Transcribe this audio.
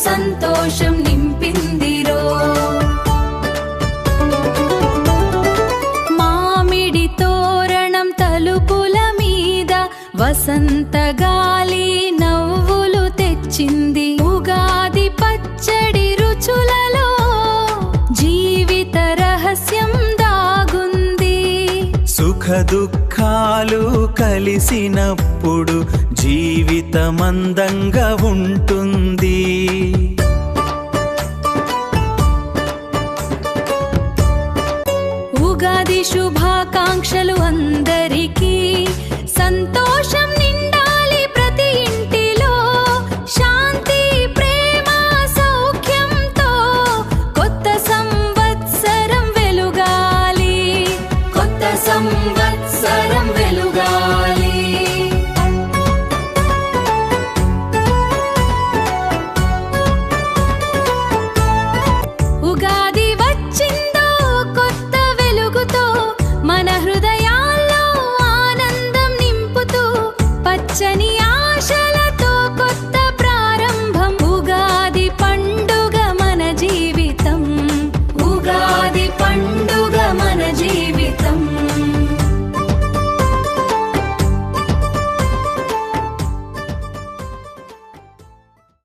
సంతోషం నింపిందిరో. మామిడి తోరణం తలుపుల మీద వసంత గాలి నవ్వులు తెచ్చింది. ఉగాది పచ్చడి రుచులలో జీవిత రహస్యం దాగుంది. సుఖ దుఃఖాలు కలిసినప్పుడు జీవితమందంగా ఉంటుంది. ఉగాది శుభాకాంక్షలు అందరికీ. సంతోషం నిండాలి ప్రతి ఇంటిలో. శాంతి ప్రేమ సౌఖ్యంతో కొత్త సంవత్సరం వెలుగాలి. కొత్త సంవత్సరం వెలుగాలి. ఉగాది వచ్చిందో కొత్త వెలుగుతో మన హృదయాల్లో ఆనందం నింపుతూ పచ్చని